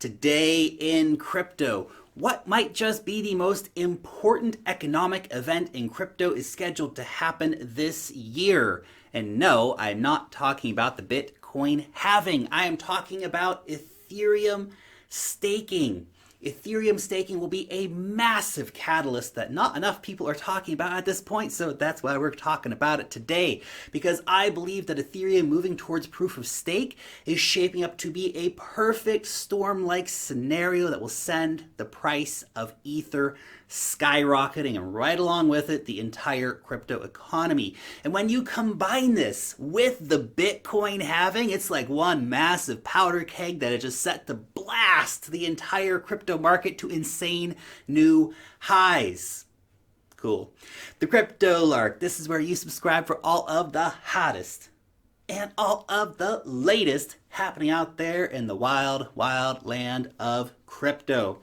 Today in crypto, what might just be the most important economic event in crypto is scheduled to happen this year. And no, I'm not talking about the Bitcoin halving. I am talking about Ethereum staking. Ethereum staking will be a massive catalyst that not enough people are talking about at this point, so that's why we're talking about it today. Because I believe that Ethereum moving towards proof of stake is shaping up to be a perfect storm-like scenario that will send the price of Ether skyrocketing, and right along with it, the entire crypto economy. And when you combine this with the Bitcoin halving, it's like one massive powder keg that is just set to blast the entire crypto market to insane new highs. Cool. The Crypto Lark. This is where you subscribe for all of the hottest and all of the latest happening out there in the wild, wild land of crypto.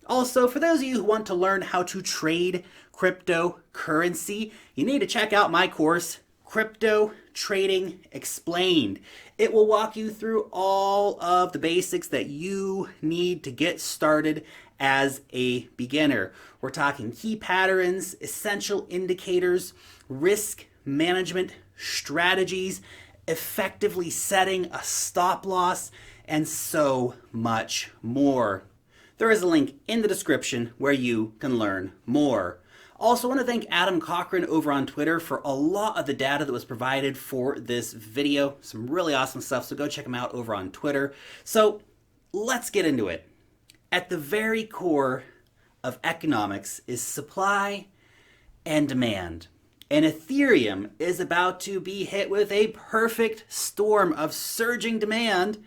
Also, for those of you who want to learn how to trade cryptocurrency, you need to check out my course, Crypto Trading Explained. It will walk you through all of the basics that you need to get started as a beginner. We're talking key patterns, essential indicators, risk management strategies, effectively setting a stop loss, and so much more. There is a link in the description where you can learn more. Also, I want to thank Adam Cochran over on Twitter for a lot of the data that was provided for this video. Some really awesome stuff, so go check him out over on Twitter. So let's get into it. At the very core of economics is supply and demand. And Ethereum is about to be hit with a perfect storm of surging demand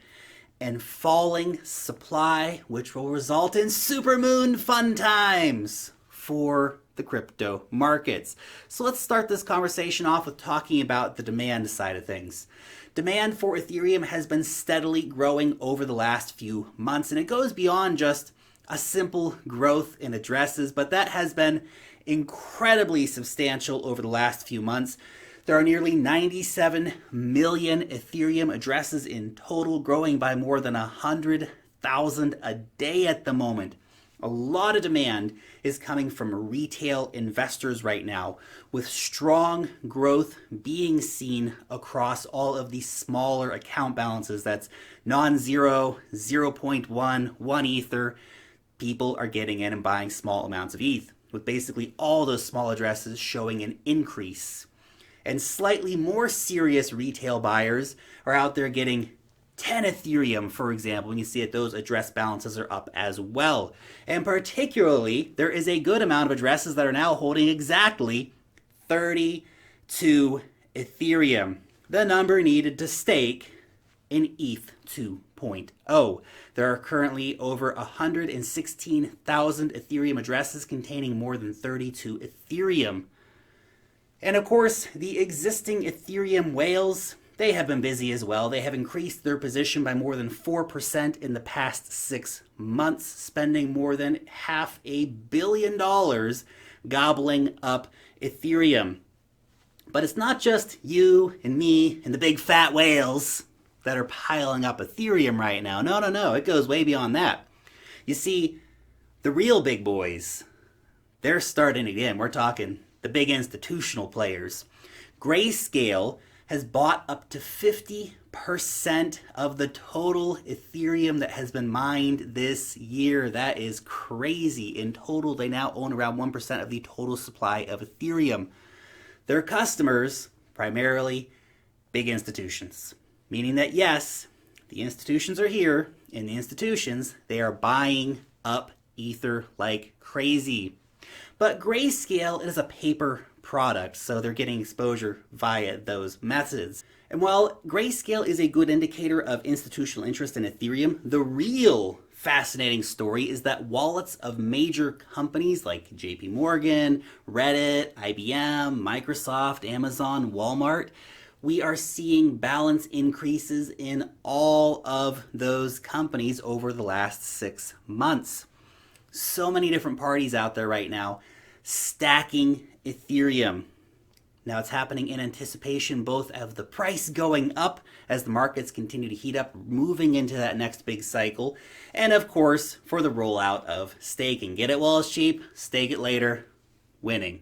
and falling supply, which will result in supermoon fun times for the crypto markets. So let's start this conversation off with talking about the demand side of things. Demand for Ethereum has been steadily growing over the last few months, and it goes beyond just a simple growth in addresses, but that has been incredibly substantial over the last few months. There are nearly 97 million Ethereum addresses in total, growing by more than 100,000 a day at the moment. A lot of demand is coming from retail investors right now, with strong growth being seen across all of these smaller account balances. That's non-zero, 0.1, 1 Ether. People are getting in and buying small amounts of ETH, with basically all those small addresses showing an increase. And slightly more serious retail buyers are out there getting 10 Ethereum, for example, and you see that those address balances are up as well. And particularly, there is a good amount of addresses that are now holding exactly 32 Ethereum, the number needed to stake in ETH 2.0. There are currently over 116,000 Ethereum addresses containing more than 32 Ethereum. And of course, the existing Ethereum whales, they have been busy as well. They have increased their position by more than 4% in the past 6 months, spending more than $500 million gobbling up Ethereum. But it's not just you and me and the big fat whales that are piling up Ethereum right now. No, it goes way beyond that. You see, the real big boys, they're starting again. We're talking the big institutional players. Grayscale has bought up to 50% of the total Ethereum that has been mined this year. That is crazy. In total, they now own around 1% of the total supply of Ethereum. Their customers, primarily big institutions, meaning that yes, the institutions are here, and the institutions, they are buying up Ether like crazy. But Grayscale is a paper product, so they're getting exposure via those methods. And while Grayscale is a good indicator of institutional interest in Ethereum, the real fascinating story is that wallets of major companies like JP Morgan, Reddit, IBM, Microsoft, Amazon, Walmart, we are seeing balance increases in all of those companies over the last 6 months. So many different parties out there right now stacking Ethereum. Now it's happening in anticipation both of the price going up as the markets continue to heat up, moving into that next big cycle, and of course for the rollout of staking. Get it while it's cheap, stake it later, winning.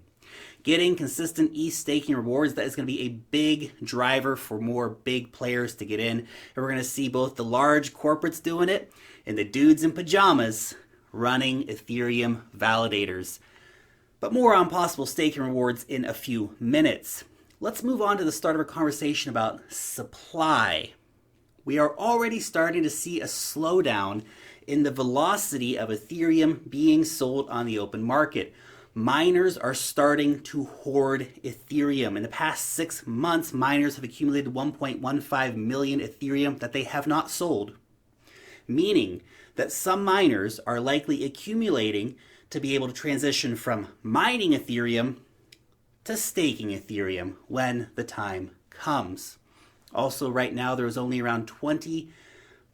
Getting consistent ETH staking rewards, that is going to be a big driver for more big players to get in. And we're going to see both the large corporates doing it and the dudes in pajamas running Ethereum validators. But more on possible staking rewards in a few minutes. Let's move on to the start of our conversation about supply. We are already starting to see a slowdown in the velocity of Ethereum being sold on the open market. Miners are starting to hoard Ethereum. In the past 6 months, miners have accumulated 1.15 million Ethereum that they have not sold, meaning that some miners are likely accumulating to be able to transition from mining Ethereum to staking Ethereum when the time comes. Also, right now, there's only around 20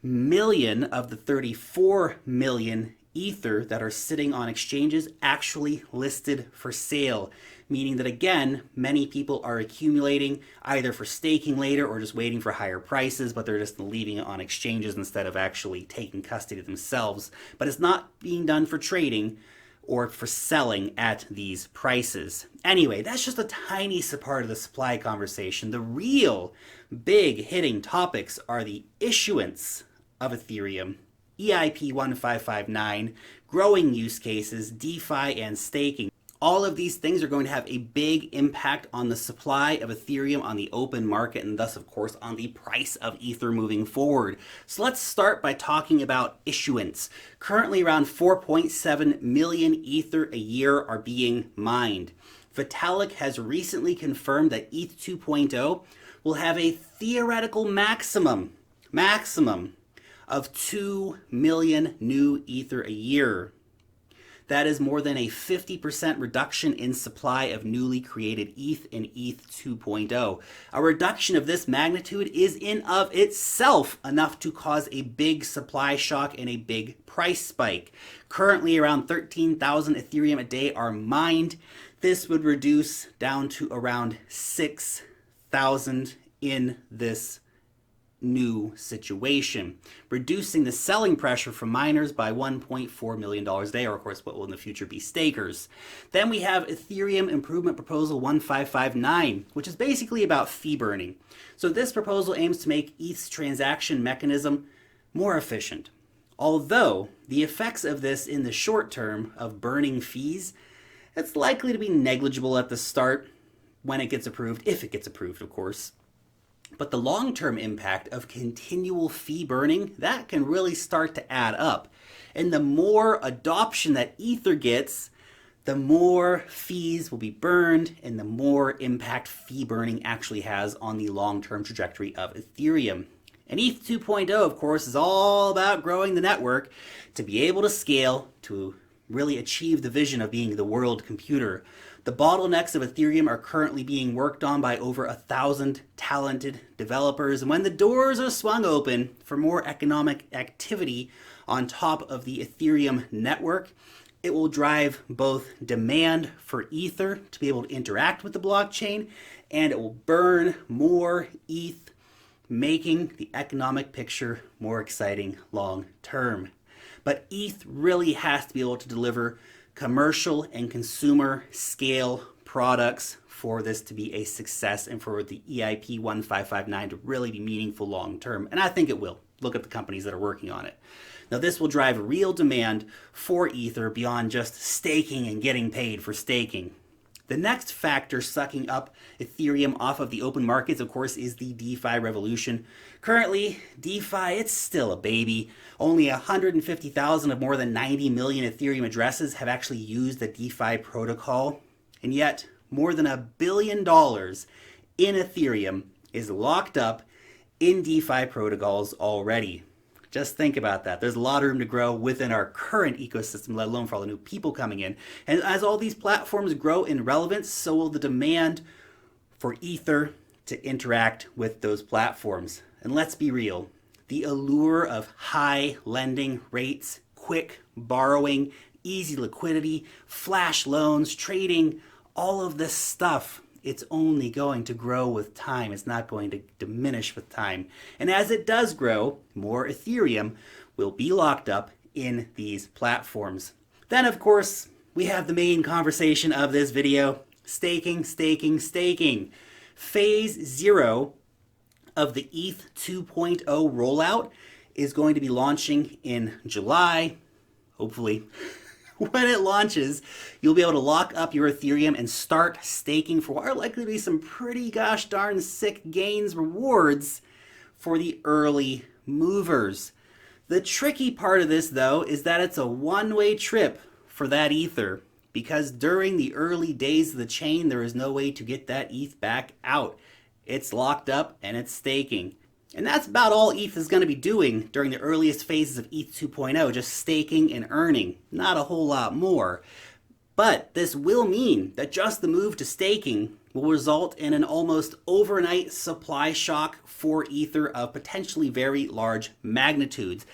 million of the 34 million Ether that are sitting on exchanges actually listed for sale, meaning that again, many people are accumulating either for staking later or just waiting for higher prices, but they're just leaving it on exchanges instead of actually taking custody themselves. But it's not being done for trading or for selling at these prices. Anyway, that's just a tiny part of the supply conversation. The real big hitting topics are the issuance of Ethereum, EIP 1559, growing use cases, DeFi, and staking. All of these things are going to have a big impact on the supply of Ethereum on the open market and thus, of course, on the price of Ether moving forward. So let's start by talking about issuance. Currently, around 4.7 million Ether a year are being mined. Vitalik has recently confirmed that ETH 2.0 will have a theoretical maximum of 2 million new Ether a year. That is more than a 50% reduction in supply of newly created ETH in ETH 2.0. A reduction of this magnitude is in of itself enough to cause a big supply shock and a big price spike. Currently around 13,000 Ethereum a day are mined. This would reduce down to around 6,000 in this new situation, reducing the selling pressure from miners by $1.4 million a day, or of course what will in the future be stakers. Then we have Ethereum Improvement Proposal 1559, which is basically about fee burning. So this proposal aims to make ETH's transaction mechanism more efficient. Although the effects of this in the short term of burning fees, it's likely to be negligible at the start when it gets approved, if it gets approved, of course. But the long-term impact of continual fee burning, that can really start to add up. And the more adoption that Ether gets, the more fees will be burned and the more impact fee burning actually has on the long-term trajectory of Ethereum. And ETH 2.0, of course, is all about growing the network to be able to scale to really achieve the vision of being the world computer. The bottlenecks of Ethereum are currently being worked on by over 1,000 talented developers. And when the doors are swung open for more economic activity on top of the Ethereum network, it will drive both demand for Ether to be able to interact with the blockchain, and it will burn more ETH, making the economic picture more exciting long term. But ETH really has to be able to deliver commercial and consumer scale products for this to be a success and for the EIP 1559 to really be meaningful long term. And I think it will. Look at the companies that are working on it. Now this will drive real demand for Ether beyond just staking and getting paid for staking. The next factor sucking up Ethereum off of the open markets, of course, is the DeFi revolution. Currently, DeFi, it's still a baby. Only 150,000 of more than 90 million Ethereum addresses have actually used the DeFi protocol. And yet, more than $1 billion in Ethereum is locked up in DeFi protocols already. Just think about that. There's a lot of room to grow within our current ecosystem, let alone for all the new people coming in. And as all these platforms grow in relevance, so will the demand for Ether to interact with those platforms. And let's be real, the allure of high lending rates, quick borrowing, easy liquidity, flash loans, trading, all of this stuff it's only going to grow with time. It's not going to diminish with time. And as it does grow, more Ethereum will be locked up in these platforms. Then, of course, we have the main conversation of this video: staking, staking, staking. Phase 0 of the ETH 2.0 rollout is going to be launching in July, hopefully. When it launches, you'll be able to lock up your Ethereum and start staking for what are likely to be some pretty gosh darn sick gains rewards for the early movers. The tricky part of this, though, is that it's a one-way trip for that Ether, because during the early days of the chain, there is no way to get that ETH back out. It's locked up and it's staking. And that's about all ETH is going to be doing during the earliest phases of ETH 2.0, just staking and earning, not a whole lot more. But this will mean that just the move to staking will result in an almost overnight supply shock for Ether of potentially very large magnitudes.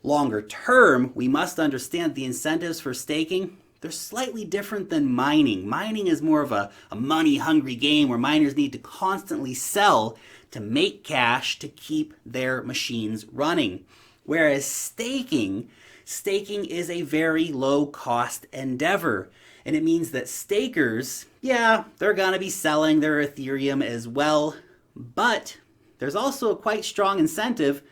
Longer term, we must understand the incentives for staking. They're slightly different than mining. Mining is more of a money-hungry game where miners need to constantly sell to make cash to keep their machines running. Whereas staking is a very low-cost endeavor. And it means that stakers, yeah, they're going to be selling their Ethereum as well. But there's also a quite strong incentive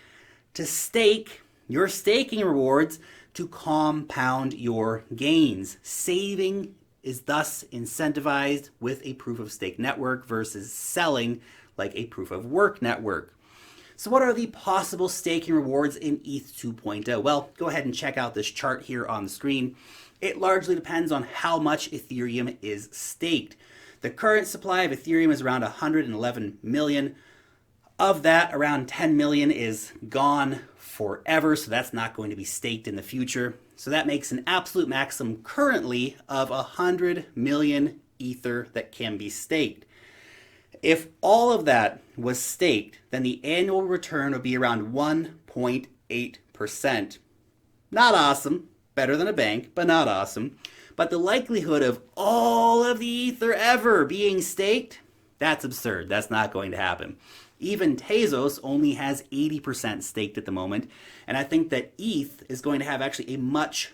to stake your staking rewards to compound your gains. Saving is thus incentivized with a proof-of-stake network versus selling like a proof-of-work network. So what are the possible staking rewards in ETH 2.0? Well, go ahead and check out this chart here on the screen. It largely depends on how much Ethereum is staked. The current supply of Ethereum is around 111 million. Of that, around 10 million is gone forever, so that's not going to be staked in the future. So that makes an absolute maximum currently of 100 million Ether that can be staked. If all of that was staked, then the annual return would be around 1.8%. Not awesome. Better than a bank, but not awesome. But the likelihood of all of the Ether ever being staked, that's absurd. That's not going to happen. Even Tezos only has 80% staked at the moment, and I think that ETH is going to have actually a much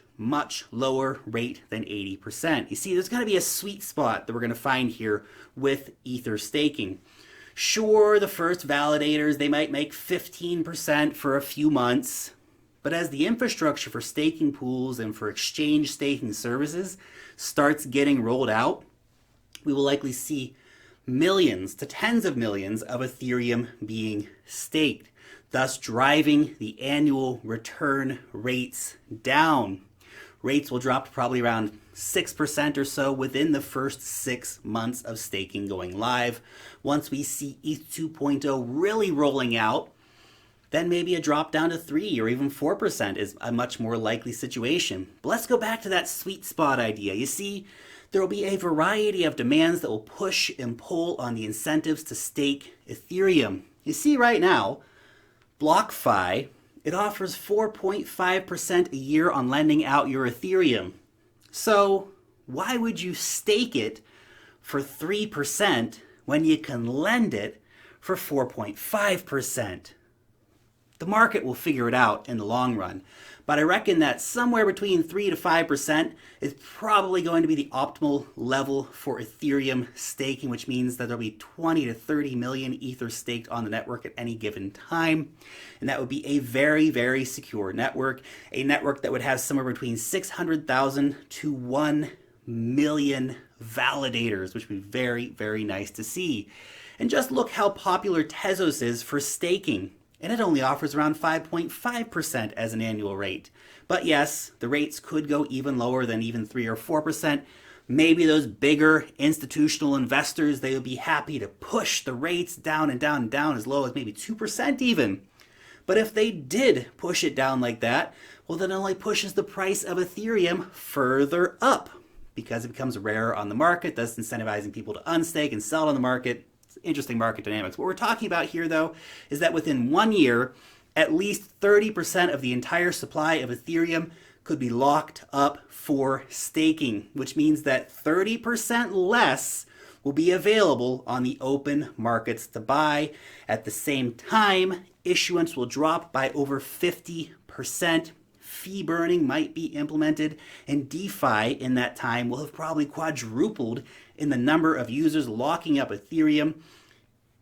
lower rate than 80%. You see, there's going to be a sweet spot that we're going to find here with Ether staking. Sure, the first validators, they might make 15% for a few months, but as the infrastructure for staking pools and for exchange staking services starts getting rolled out, we will likely see millions to tens of millions of Ethereum being staked, thus driving the annual return rates down. Rates will drop to probably around 6% or so within the first 6 months of staking going live. Once we see ETH 2.0 really rolling out, then maybe a drop down to 3 or even 4% is a much more likely situation. But let's go back to that sweet spot idea. You see, there will be a variety of demands that will push and pull on the incentives to stake Ethereum. You see right now, BlockFi, it offers 4.5% a year on lending out your Ethereum. So why would you stake it for 3% when you can lend it for 4.5%? The market will figure it out in the long run. But I reckon that somewhere between 3 to 5% is probably going to be the optimal level for Ethereum staking, which means that there'll be 20 to 30 million Ether staked on the network at any given time. And that would be a very, very secure network, a network that would have somewhere between 600,000 to 1 million validators, which would be very, very nice to see. And just look how popular Tezos is for staking. And it only offers around 5.5% as an annual rate. But yes, the rates could go even lower than even 3 or 4%. Maybe those bigger institutional investors, they would be happy to push the rates down and down and down as low as maybe 2% even. But if they did push it down like that, well, then it only pushes the price of Ethereum further up because it becomes rarer on the market, thus incentivizing people to unstake and sell on the market. Interesting market dynamics. What we're talking about here, though, is that within 1 year, at least 30% of the entire supply of Ethereum could be locked up for staking, which means that 30% less will be available on the open markets to buy. At the same time, issuance will drop by over 50%. Fee burning might be implemented, and DeFi in that time will have probably quadrupled in the number of users locking up Ethereum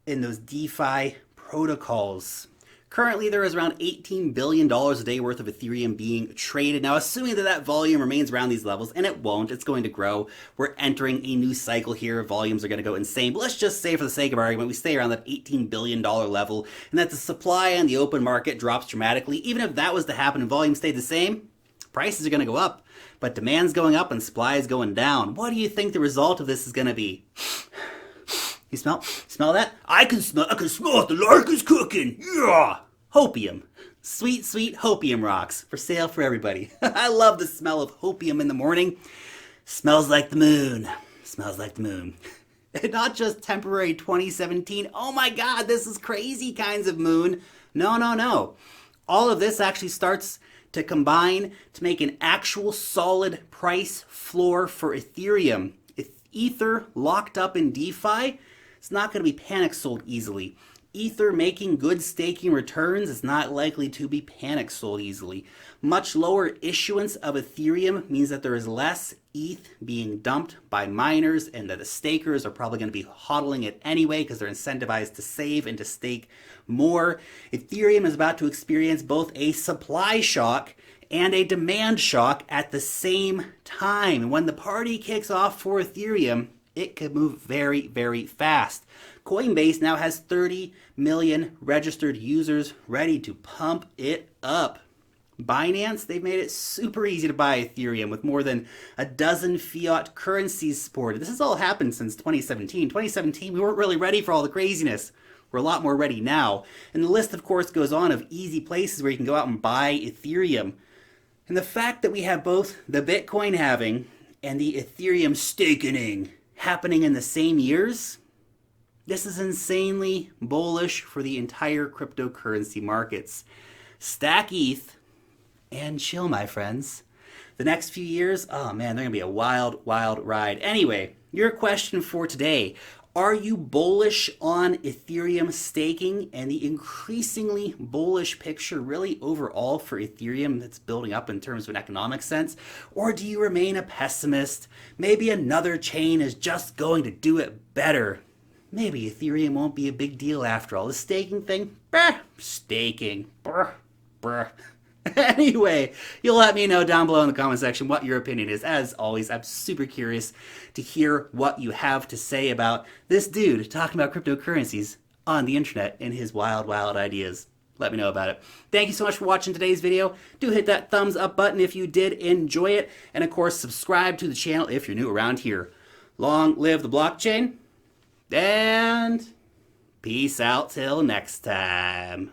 in those DeFi protocols. Currently, there is around $18 billion a day worth of Ethereum being traded. Now, assuming that volume remains around these levels, and it won't, it's going to grow. We're entering a new cycle here. Volumes are going to go insane. But let's just say, for the sake of argument, we stay around that $18 billion level, and that the supply on the open market drops dramatically. Even if that was to happen and volume stayed the same, prices are going to go up. But demand's going up and supply is going down. What do you think the result of this is going to be? You smell that? I can smell what the Lark is cooking. Yeah! Hopium. Sweet, sweet hopium rocks. For sale for everybody. I love the smell of hopium in the morning. Smells like the moon. Smells like the moon. And not just temporary 2017. Oh my God, this is crazy kinds of moon. No, no, no. All of this actually starts to combine to make an actual solid price floor for Ethereum. If Ether locked up in DeFi, it's not going to be panic sold easily. Ether making good staking returns is not likely to be panic sold easily. Much lower issuance of Ethereum means that there is less ETH being dumped by miners, and that the stakers are probably going to be hodling it anyway because they're incentivized to save and to stake more. Ethereum is about to experience both a supply shock and a demand shock at the same time. And when the party kicks off for Ethereum, it could move very, very fast. Coinbase now has 30 million registered users ready to pump it up. Binance, they've made it super easy to buy Ethereum with more than a dozen fiat currencies supported. This has all happened since 2017. 2017, we weren't really ready for all the craziness. We're a lot more ready now. And the list, of course, goes on of easy places where you can go out and buy Ethereum. And the fact that we have both the Bitcoin halving and the Ethereum staking happening in the same years, this is insanely bullish for the entire cryptocurrency markets. Stack ETH and chill, my friends. The next few years, oh man, they're going to be a wild, wild ride. Anyway, your question for today. Are you bullish on Ethereum staking and the increasingly bullish picture really overall for Ethereum that's building up in terms of an economic sense? Or do you remain a pessimist? Maybe another chain is just going to do it better. Maybe Ethereum won't be a big deal after all. The staking thing? Staking. Anyway, you'll let me know down below in the comment section what your opinion is. As always, I'm super curious to hear what you have to say about this dude talking about cryptocurrencies on the internet and his wild, wild ideas. Let me know about it. Thank you so much for watching today's video. Do hit that thumbs up button if you did enjoy it. And of course, subscribe to the channel if you're new around here. Long live the blockchain. And peace out till next time.